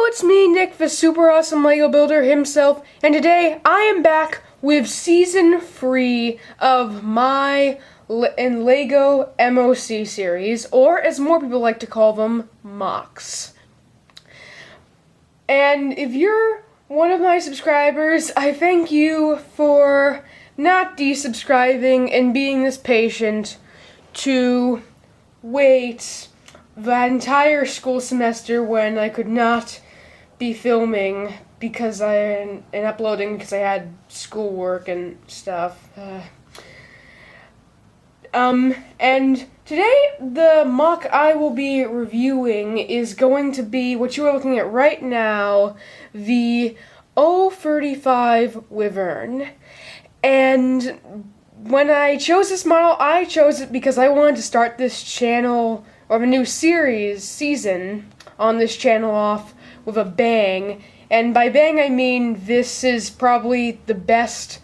it's me, Nick, the super awesome Lego builder himself, and today I am back with Season 3 of my Lego MOC series, or as more people like to call them, MOCs. And if you're one of my subscribers, I thank you for not desubscribing and being this patient to wait that entire school semester when I could not be filming because and uploading because I had schoolwork and stuff. And today the MOC I will be reviewing is going to be what you are looking at right now, the O-35 Wyvern. And when I chose this model, I chose it because I wanted to start this channel, or a new season on this channel off with a bang. And by bang I mean this is probably the best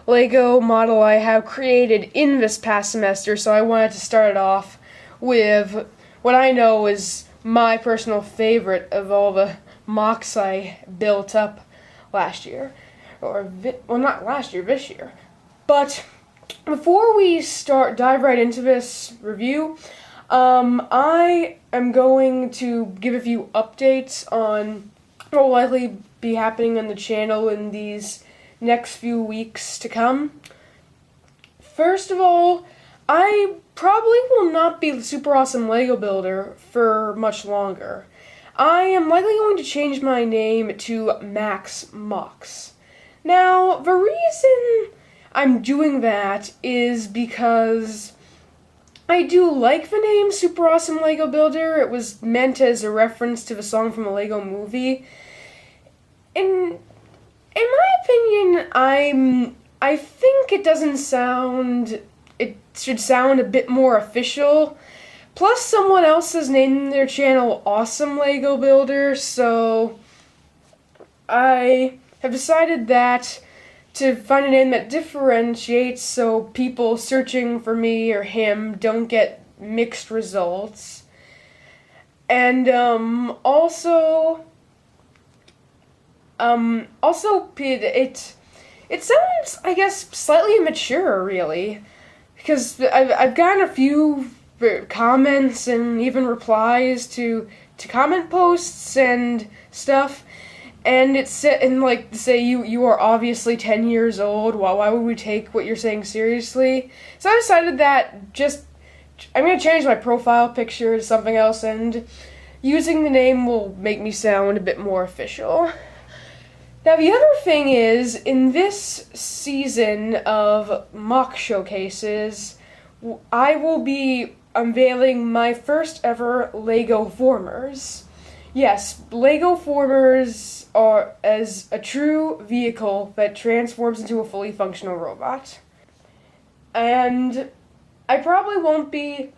Lego model I have created in this past semester, so I wanted to start it off with what I know is my personal favorite of all the MOCs I built up last year. Well, not last year, this year. But before we dive right into this review, I am going to give a few updates on what will likely be happening on the channel in these next few weeks to come. First of all, I probably will not be the super awesome Lego builder for much longer. I am likely going to change my name to Max MOCs. Now, the reason I'm doing that is because I do like the name Super Awesome Lego Builder. It was meant as a reference to the song from a Lego movie. In my opinion, I think it should sound a bit more official. Plus, someone else has named their channel Awesome Lego Builder, so I have decided that to find a name that differentiates so people searching for me or him don't get mixed results. And also it sounds, I guess, slightly immature, really, because I've gotten a few comments and even replies to comment posts and stuff. And it's set in, like, to say you are obviously 10 years old. Why would we take what you're saying seriously? So I decided that I'm going to change my profile picture to something else, and using the name will make me sound a bit more official. Now, the other thing is, in this season of MOC showcases, I will be unveiling my first ever Lego Formers. Yes, Lego Formers are as a true vehicle that transforms into a fully functional robot. And I probably won't be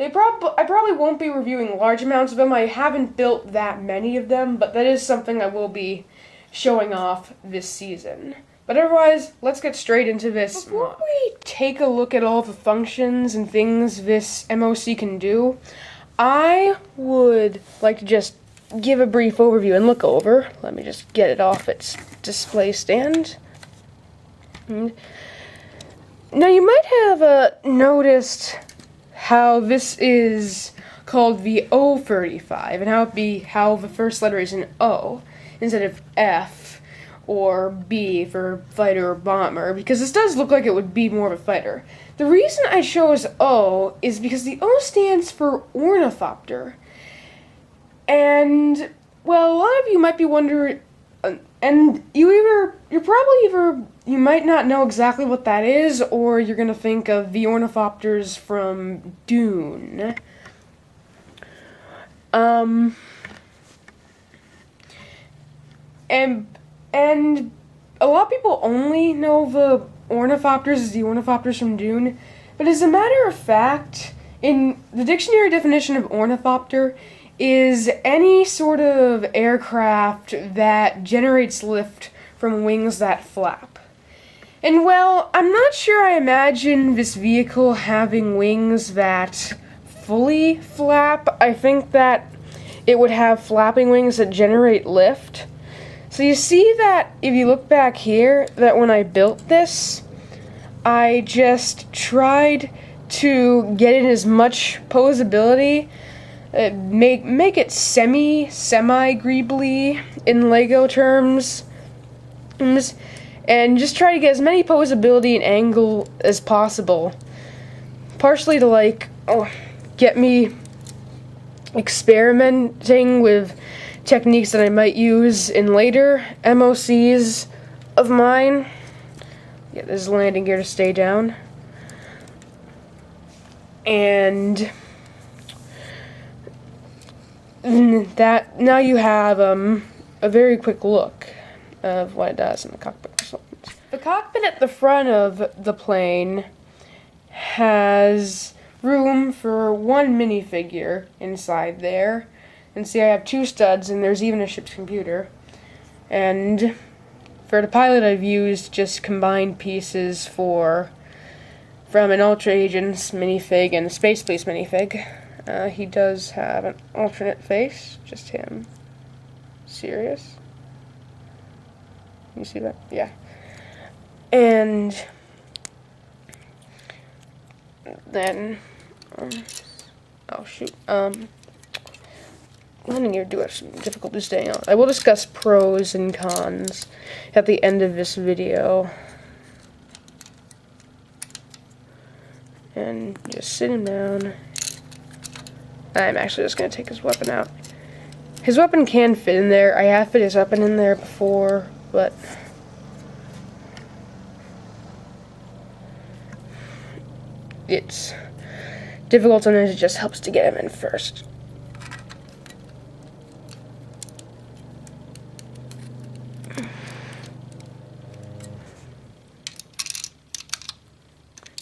reviewing large amounts of them. I haven't built that many of them, but that is something I will be showing off this season. But otherwise, let's get straight into this. Before we take a look at all the functions and things this MOC can do, I would like to just give a brief overview and look over. Let me just get it off its display stand. Now, you might have noticed how this is called the O-35, and how the first letter is an O instead of F or B for fighter or bomber, because this does look like it would be more of a fighter. The reason I chose O is because the O stands for ornithopter. And, well, a lot of you might be wondering, and you might not know exactly what that is, or you're gonna think of the ornithopters from Dune. And a lot of people only know the ornithopters as the ornithopters from Dune, but as a matter of fact, in the dictionary definition of ornithopter is any sort of aircraft that generates lift from wings that flap. And, well, I'm not sure I imagine this vehicle having wings that fully flap. I think that it would have flapping wings that generate lift. So you see that if you look back here, that when I built this, I just tried to get in as much posability, make it semi-greebly in LEGO terms, and just try to get as many posability and angle as possible. Partially to get me experimenting with techniques that I might use in later MOCs of mine. Get this landing gear to stay down. And that now you have a very quick look of what it does in the cockpit. The cockpit at the front of the plane has room for one minifigure inside there. And see, I have 2 studs, and there's even a ship's computer. And for the pilot, I've used just combined pieces from an Ultra Agents minifig and a Space Police minifig. He does have an alternate face, just him. Serious? You see that? Yeah. And then, oh shoot, landing gear do have some difficulty staying on. I will discuss pros and cons at the end of this video. And just sit him down. I'm actually just going to take his weapon out. His weapon can fit in there. I have fit his weapon in there before, but it's difficult, and it just helps to get him in first.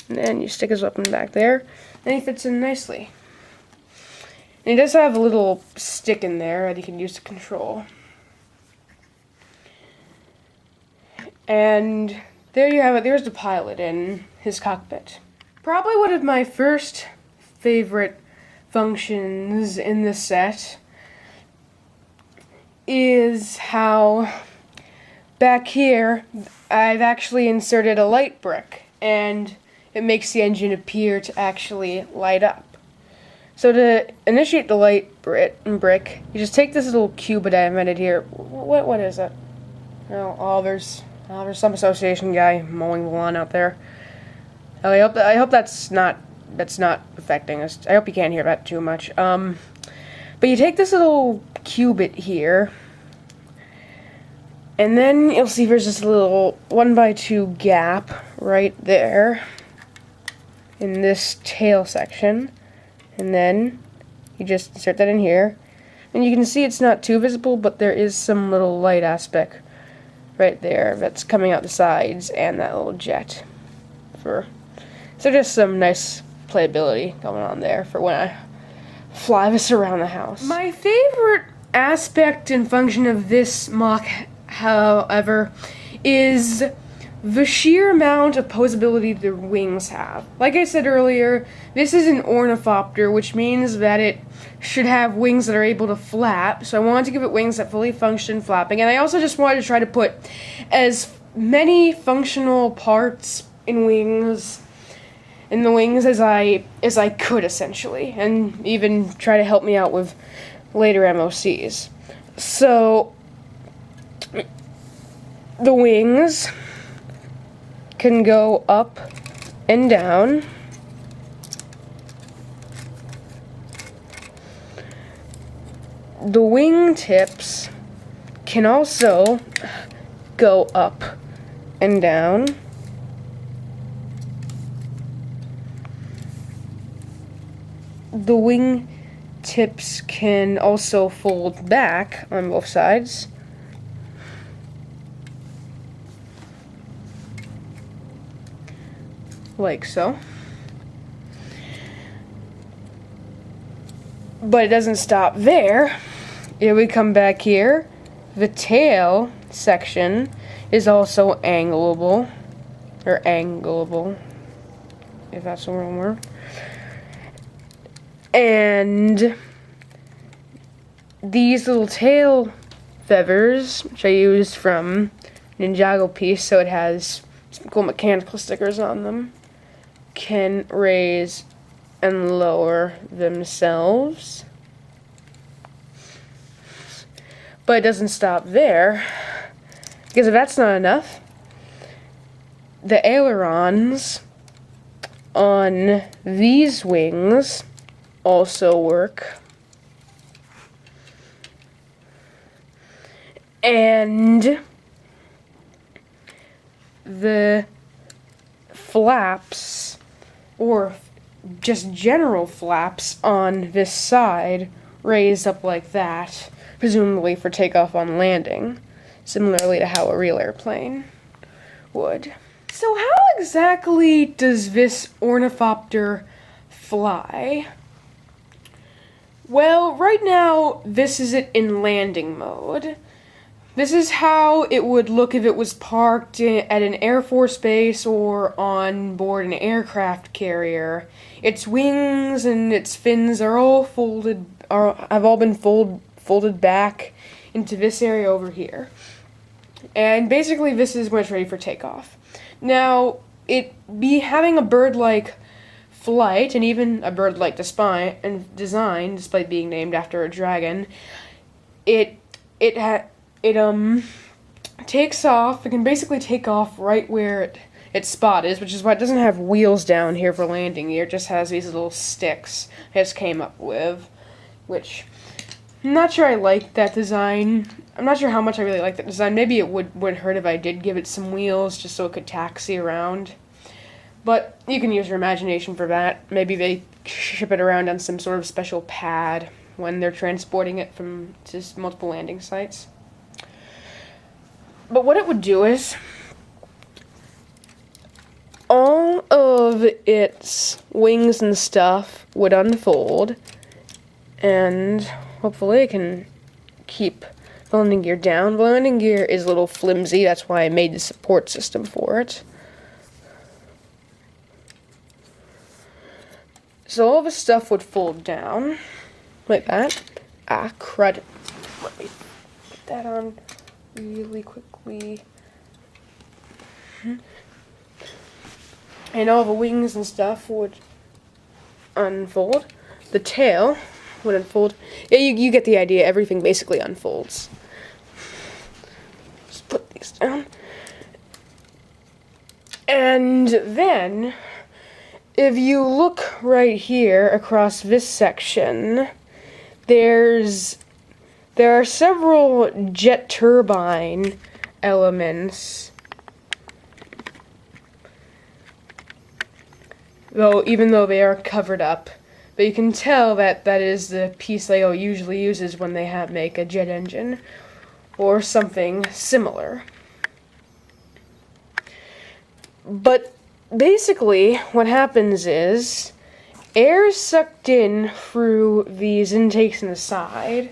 And then you stick his weapon back there, and he fits in nicely. And he does have a little stick in there that he can use to control. And there you have it. There's the pilot in his cockpit. Probably one of my first favorite functions in this set is how back here I've actually inserted a light brick, and it makes the engine appear to actually light up. So to initiate the light brick, you just take this little cube that I invented here. What is it? There's some association guy mowing the lawn out there. I hope that's not affecting us. I hope you can't hear that too much. But you take this little cubit here, and then you'll see there's this little 1x2 gap right there in this tail section, and then you just insert that in here, and you can see it's not too visible, but there is some little light aspect right there that's coming out the sides, and that little jet. So just some nice playability going on there for when I fly this around the house. My favorite aspect and function of this MOC, however, is the sheer amount of posability the wings have. Like I said earlier, this is an ornithopter, which means that it should have wings that are able to flap. So I wanted to give it wings that fully function flapping, and I also just wanted to try to put as many functional parts in the wings as I could, essentially, and even try to help me out with later MOCs. So the wings can go up and down. The wing tips can also go up and down. The wing tips can also fold back on both sides. Like so. But it doesn't stop there. If we come back here, the tail section is also angleable, or angleable, if that's the wrong word. And these little tail feathers, which I used from Ninjago piece, so it has some cool mechanical stickers on them, can raise and lower themselves. But it doesn't stop there, because if that's not enough, the ailerons on these wings also work. And the flaps, or just general flaps on this side, raised up like that, presumably for takeoff on landing, similarly to how a real airplane would. So how exactly does this ornithopter fly? Well, right now, this is it in landing mode. This is how it would look if it was parked at an Air Force base or on board an aircraft carrier. Its wings and its fins are all have all been folded back into this area over here. And basically this is when it's ready for takeoff. Now, having a bird-like flight, and even a bird-like design, despite being named after a dragon, it takes off. It can basically take off right where its spot is, which is why it doesn't have wheels down here for landing gear. It just has these little sticks I just came up with, which I'm not sure I like that design. I'm not sure how much I really like that design. Maybe it would hurt if I did give it some wheels just so it could taxi around. But you can use your imagination for that. Maybe they ship it around on some sort of special pad when they're transporting it from just multiple landing sites. But what it would do is all of its wings and stuff would unfold, and hopefully it can keep the landing gear down. The landing gear is a little flimsy, that's why I made the support system for it. So all the stuff would fold down like that. Ah, crud. Let me put that on really quickly. And all the wings and stuff would unfold. The tail would unfold. Yeah, you get the idea. Everything basically unfolds. Just put these down. And then, if you look right here across this section, there are several jet turbine elements. Even though they are covered up. But you can tell that that is the piece Lego usually uses when they make a jet engine or something similar. But basically, what happens is air is sucked in through these intakes in the side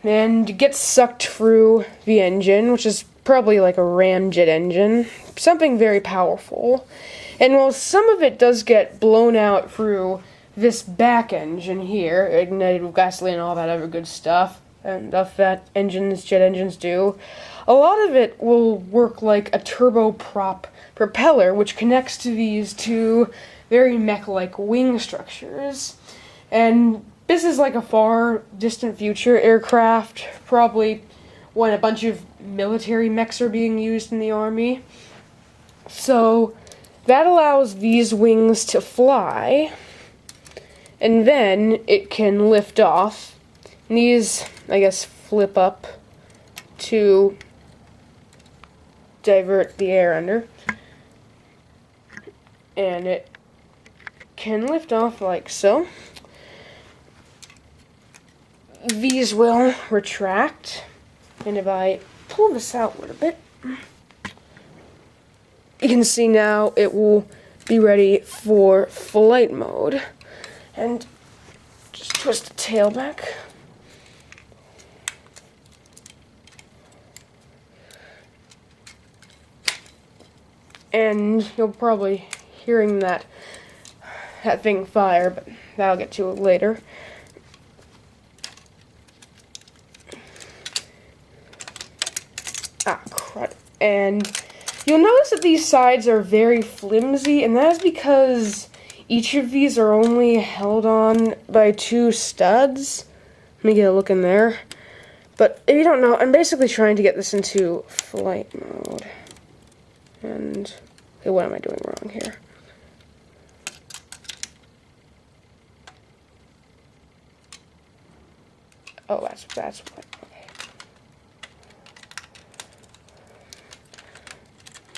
and gets sucked through the engine, which is probably like a ramjet engine, something very powerful. And while some of it does get blown out through this back engine here, ignited with gasoline and all that other good stuff, and stuff that jet engines do, a lot of it will work like a turboprop propeller, which connects to these two very mech-like wing structures. And this is like a far distant future aircraft, probably when a bunch of military mechs are being used in the army. So that allows these wings to fly, and then it can lift off. And these, I guess, flip up to divert the air under. And it can lift off like so. These will retract, and if I pull this out a little bit, you can see now it will be ready for flight mode. And just twist the tail back. And you'll probably hearing that thing fire, but that'll get to it later. crud. And you'll notice that these sides are very flimsy, and that is because each of these are only held on by 2 studs. Let me get a look in there. But if you don't know, I'm basically trying to get this into flight mode. And, okay, what am I doing wrong here? Oh, that's what,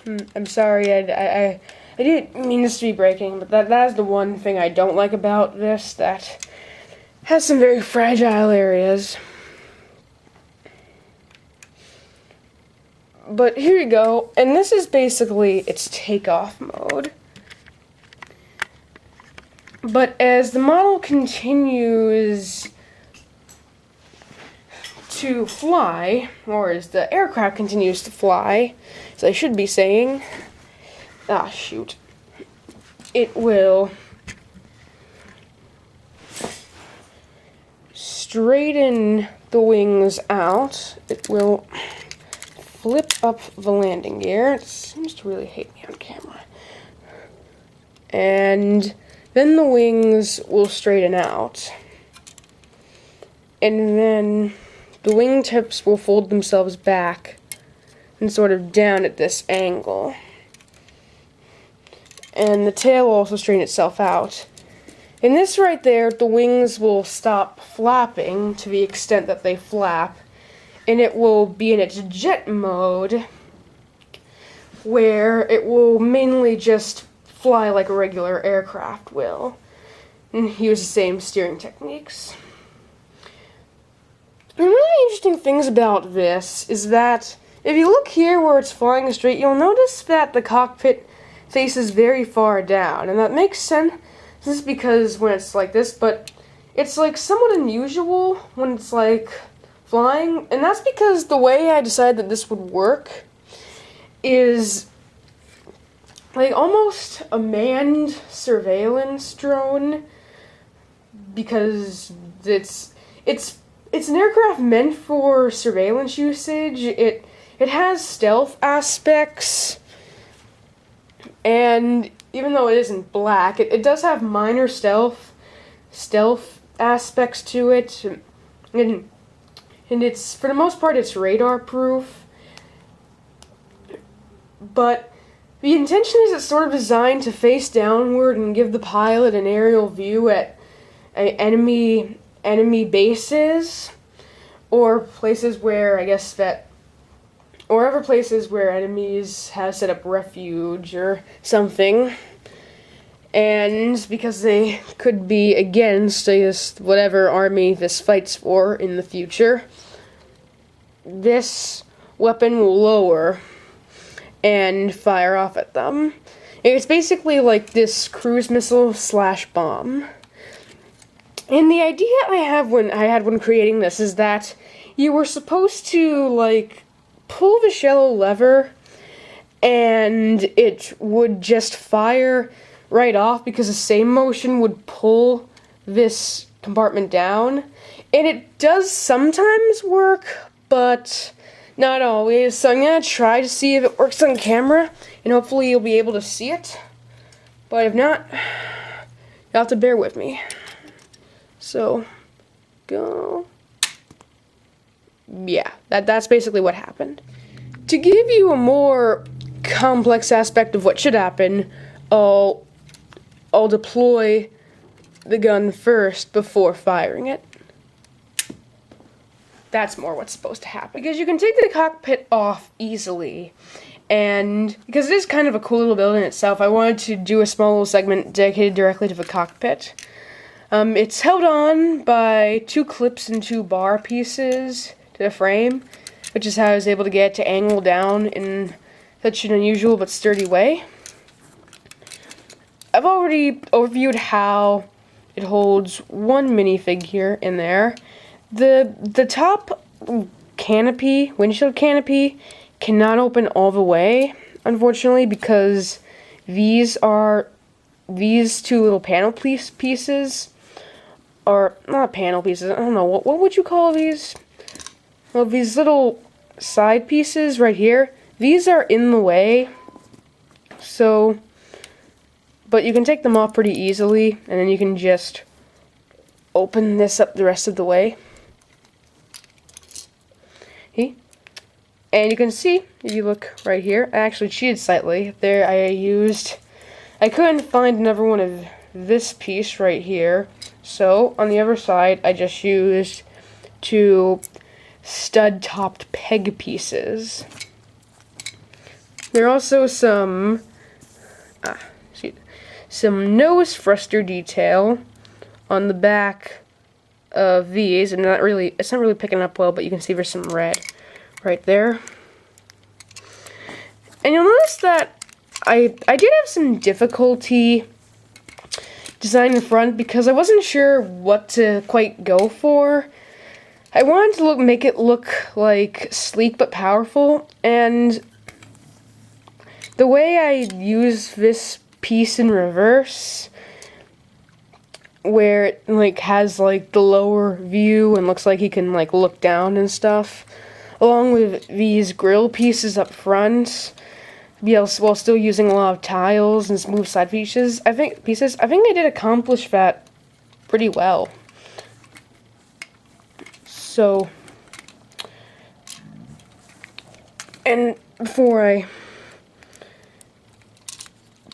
okay. I'm sorry, I didn't mean this to be breaking, but that is the one thing I don't like about this, that has some very fragile areas. But here you go, and this is basically its takeoff mode. But as the model continues to fly, or as the aircraft continues to fly, as I should be saying, it will straighten the wings out. It will flip up the landing gear. It seems to really hate me on camera. And then the wings will straighten out. And then the wingtips will fold themselves back and sort of down at this angle. And the tail will also straighten itself out. In this right there, the wings will stop flapping to the extent that they flap, and it will be in its jet mode, where it will mainly just fly like a regular aircraft will, and use the same steering techniques. And one of the interesting things about this is that if you look here where it's flying straight, you'll notice that the cockpit faces very far down, and that makes sense. This is because when it's like this, but it's like somewhat unusual when it's like flying, and that's because the way I decided that this would work is like almost a manned surveillance drone, because it's an aircraft meant for surveillance usage. It has stealth aspects, and even though it isn't black, it does have minor stealth aspects to it, and it's, for the most part, it's radar proof. But the intention is it's sort of designed to face downward and give the pilot an aerial view at enemy bases, or places where, I guess that, or other places where enemies have set up refuge or something. And because they could be against, I guess, whatever army this fights for in the future, this weapon will lower and fire off at them. It's basically like this cruise missile / bomb. And the idea I had when creating this is that you were supposed to, like, pull the shallow lever and it would just fire right off, because the same motion would pull this compartment down. And it does sometimes work, but not always. So I'm going to try to see if it works on camera, and hopefully you'll be able to see it. But if not, you'll have to bear with me. So, go. Yeah, that's basically what happened. To give you a more complex aspect of what should happen, I'll deploy the gun first before firing it. That's more what's supposed to happen, because you can take the cockpit off easily, and because it is kind of a cool little build in itself, I wanted to do a small little segment dedicated directly to the cockpit. It's held on by 2 clips and 2 bar pieces to the frame, which is how I was able to get it to angle down in such an unusual but sturdy way. I've already overviewed how it holds one minifig here in there. The top canopy, windshield canopy, cannot open all the way, unfortunately, because these 2 little panel pieces, or not panel pieces, I don't know, what would you call these? Well, these little side pieces right here, these are in the way, so, but you can take them off pretty easily, and then you can just open this up the rest of the way. See? And you can see, if you look right here, I actually cheated slightly. There I couldn't find another one of this piece right here, so on the other side, I just used 2 stud-topped peg pieces. There are also some nose thruster detail on the back of these, and it's not really picking up well, but you can see there's some red right there. And you'll notice that I did have some difficulty designing the front because I wasn't sure what to quite go for. I wanted to make it look like sleek but powerful, and the way I use this piece in reverse, where it like has like the lower view and looks like you can like look down and stuff, along with these grill pieces up front, while still using a lot of tiles and smooth side pieces, I think I did accomplish that pretty well. So, and before I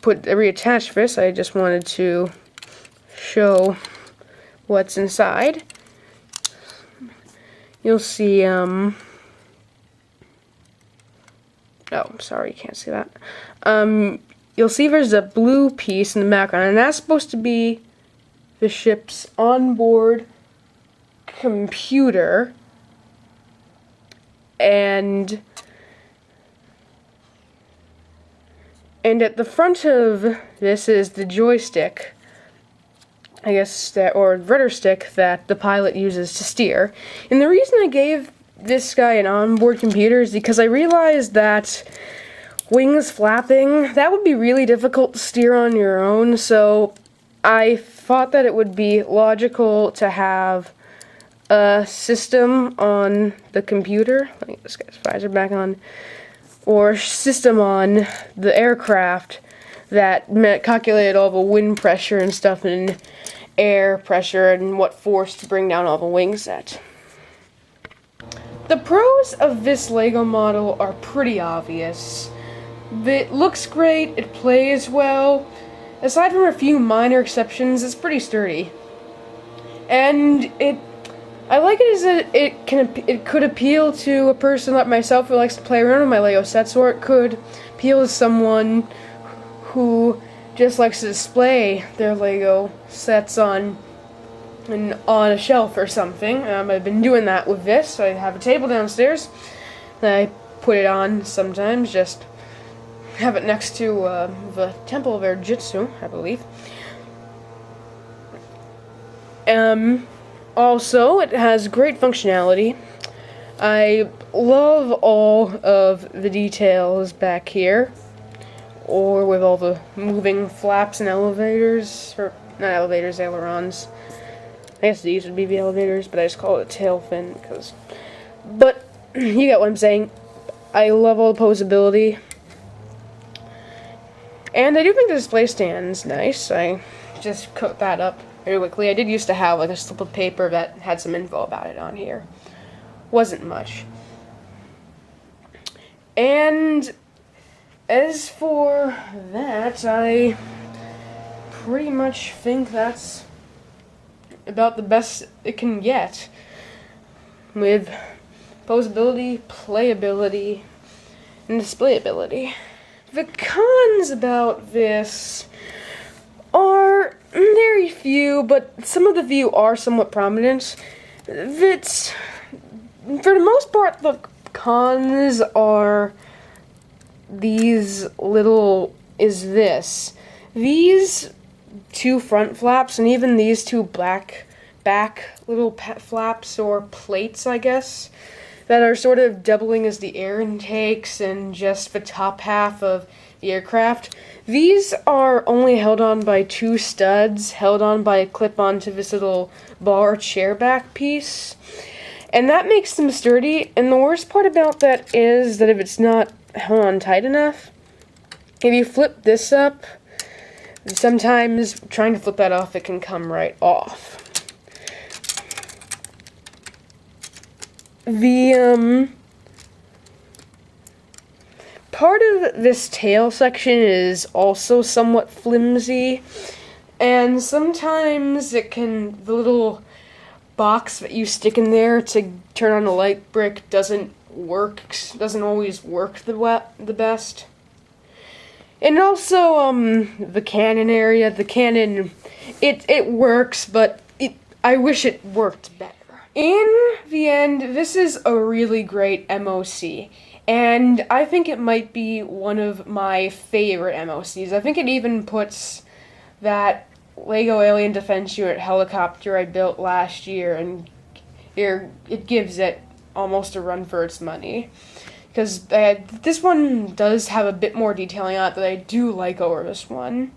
reattach this, I just wanted to show what's inside. You'll see, oh, sorry, you can't see that. You'll see there's a blue piece in the background, and that's supposed to be the ship's onboard computer. And at the front of this is the joystick, I guess, or rudder stick that the pilot uses to steer. And the reason I gave this guy an onboard computer is because I realized that wings flapping, that would be really difficult to steer on your own, so I thought that it would be logical to have a system on the computer. Let me get this guy's visor back on. Or system on the aircraft that calculated all the wind pressure and stuff and air pressure and what force to bring down all the wings at. The pros of this Lego model are pretty obvious. It looks great, it plays well. Aside from a few minor exceptions, it's pretty sturdy. And I like it as it could appeal to a person like myself who likes to play around with my Lego sets, or it could appeal to someone who just likes to display their Lego sets on a shelf or something. I've been doing that with this. I have a table downstairs that I put it on sometimes, just have it next to the Temple of Jitsu, I believe. Also, it has great functionality. I love all of the details back here, or with all the moving flaps and elevators, or not elevators, ailerons. I guess these would be the elevators, but I just call it a tail fin because. But you get what I'm saying. I love all the posability, and I do think the display stand's nice. I just cooked that up very quickly. I did used to have like a slip of paper that had some info about it on here. Wasn't much. And as for that, I pretty much think that's about the best it can get with posability, playability, and displayability. The cons about this are very few, but some of the few are somewhat prominent. That's, for the most part, the cons are these these 2 front flaps, and even these 2 black back little flaps or plates, I guess, that are sort of doubling as the air intakes and just the top half of the aircraft. These are only held on by 2 studs, held on by a clip onto this little bar chair back piece. And that makes them sturdy, and the worst part about that is that if it's not held on tight enough, if you flip this up, sometimes trying to flip that off, it can come right off. The, part of this tail section is also somewhat flimsy, and sometimes it can, the little box that you stick in there to turn on the light brick doesn't always work the best. And also, the cannon area, it works, but I wish it worked better. In the end, this is a really great MOC, and I think it might be one of my favorite MOCs. I think it even puts that LEGO Alien Defense Unit helicopter I built last year, and it gives it almost a run for its money. Because this one does have a bit more detailing on it that I do like over this one.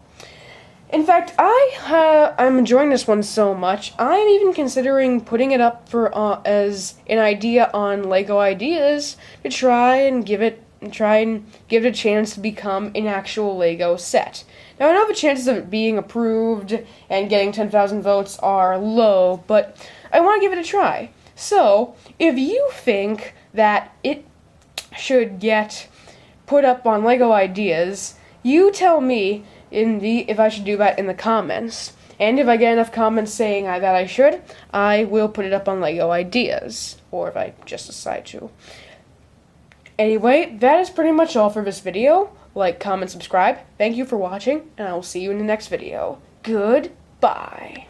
In fact, I'm enjoying this one so much, I'm even considering putting it up for as an idea on LEGO Ideas to try and give it a chance to become an actual LEGO set. Now, I know the chances of it being approved and getting 10,000 votes are low, but I want to give it a try. So, if you think that it should get put up on LEGO Ideas, you tell me if I should do that in the comments. And if I get enough comments saying that I should, I will put it up on LEGO Ideas, or if I just decide to. Anyway, that is pretty much all for this video. Like, comment, subscribe. Thank you for watching, and I will see you in the next video. Goodbye.